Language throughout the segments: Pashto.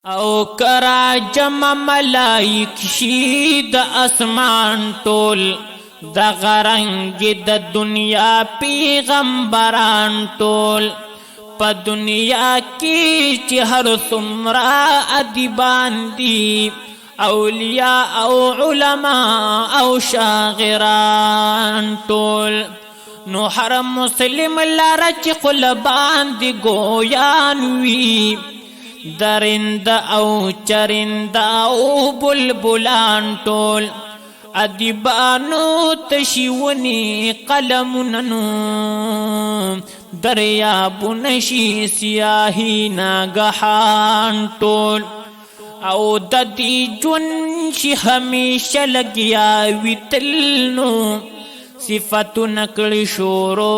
او کرا جمع ملائک شي د اسمان ټول د غرنګ د دنیا پیغمبران ټول په دنیا کې چې هر څومره ادیبان دي اولیاء او علماء او شاعران ټول نو هر مسلم لاره چې قلبان دي ګویان وي درند او چرند او بلبلان ټول ادیبانو تشیونی قلمونو دریابو نشی سیاهی ناگهان ټول او د دې ژوند شي همیشه لګیا وي تلنو صفتونه کړي شورو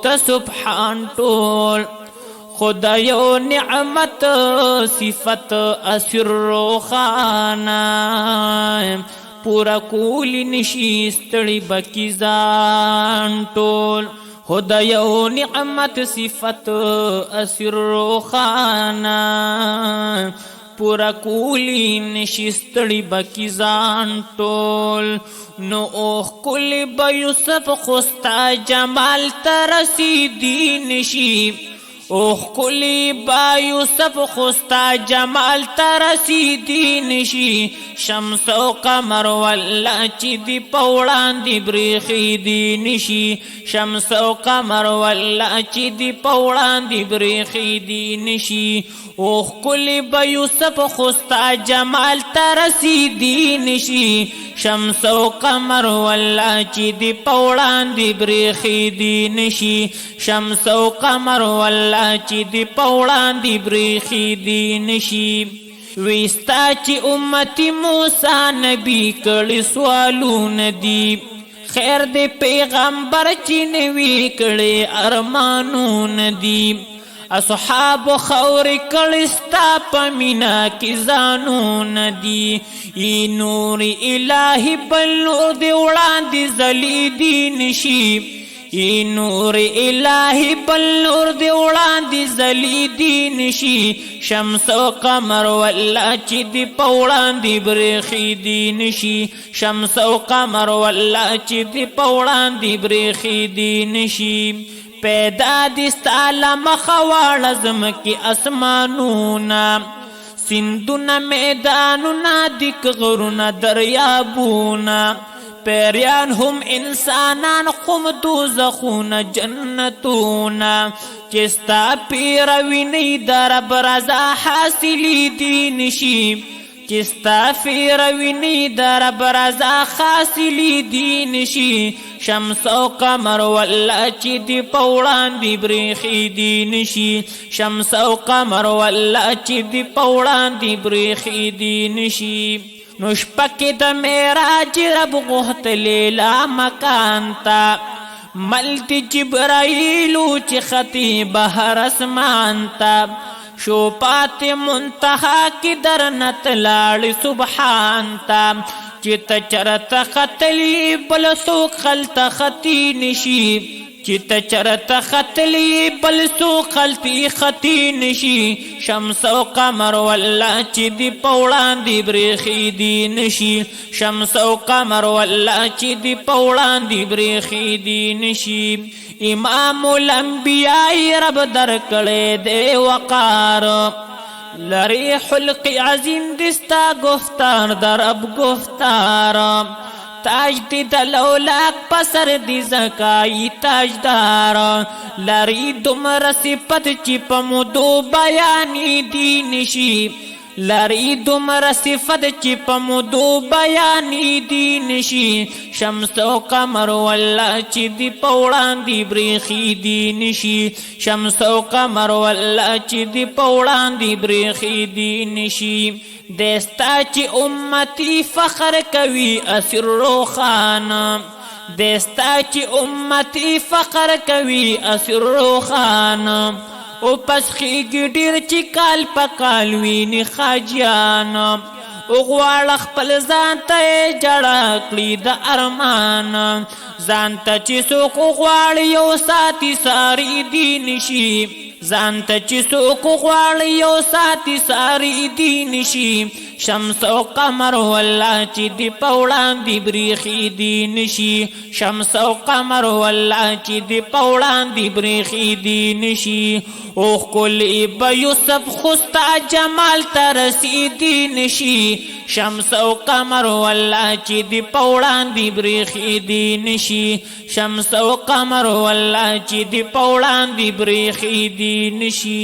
د سبحان ټول خدایو نعمت صفت اسر خانا پورا کولی نشی ستړي بکی ځان ټول خدایو نعمت صفت اسر خانا پورا کولی نشی ستړي بکی ځان ټول نو اوخ کلی با یوسف خوستا جمال ترسیدی نشی اوخ کلی با یوسف خوستا جمال ترسیدی نشی شمس و قمر والله چی دی پوڑان دی بریخی دی نشی شمس و قمر والله چی دی پوڑان دی بریخی دی نشی اوخ کلی با یوسف خوستا جمال ترسیدی نشی شمس و قمر والله چی دی پوڑان دی بریخی دی نشی شمس و قمر والله چی دی پوڑان دی بریخی دی نشی ویستا چی امتی موسیٰ نبی کڑی سوالون دی خیر دی پیغمبر چی نوی کڑی ارمانون دی اصحاب خور کلستا پمینا کی زانون دی ای نور الہی بل نور دی وڑان دی زلی دی نشی ای نور الہی بل نور دی وڑان دی زلی دی نشی شمس و قمر والله چی دی پوڑان دی بریخی دی نشی شمس و قمر والله چی دی پوڑان دی بریخی دی نشی پیدا دستالا مخوال زمکی اسمانونا سندونا میدانونا دک غرونا دریابونا پیریان هم انسانان قم دوزخونا جنتونا چستا پیروینی در برزا حاصلی دینشی چستا پیروینی در برزا حاصلی دینشی شمس و قمر والله چی دی پوڑان دی بریخی دی نشی شمس و قمر والله چی دی پوڑان دی بریخی دی نشی نشپکی دا میراج رب غوحت لیلا مکانتا ملتی جبرائیلو چی خطی بہر اسمانتا شو پات منتہا کی درنت لاڑی سبحانتا چیتا چرتا خطلی بلسو خلط خطی نشی چیتا چرتا خطلی بلسو خلطی خطی نشی شمس و قمر والله چی دی پوڑان دی بریخی دی نشی شمس و قمر والله چی دی پوڑان دی بریخی دی نشی امام الانبیاء رب در کڑے دے وقار لری حلق عظیم دستا گفتار در اب گفتار تاج دی دلولاک پسر دی زکائی تاجدار لری دمر صفت چی پمدو بیانی دی نشی لری دمر صفت چی پمدو بیانی دی نشی شمس و قمر والله چی دی پوڑان دی بریخی دی نشی شمس و قمر والله چی دی پوڑان دی بریخی دی نشی دستا چی امتی فخر کوي اسر خان دستا چی امتی فخر کوي اسر خان او پس خیگی دیر چی کال پا کالوینی خاجیان او غوال خپل ځانته جړه کړی د ارمان ځانته چې څوک غواړي یو ساتي ساری دین شي ځان ته چې څوک غواړي یو ساتي ساری دی نشي شمس او قمر والله چې دی په وړاندې بریښي دی نشي شمس او قمر والله چې دی په وړاندې بریښي دی نشي او ښکلی به یوسف خو ستا جمال ته رسېدی نشي شمس او قمر والله چې دی په وړاندې بریښي دی نشي شمس او قمر والله چې دی په وړاندې بریښي دی نشي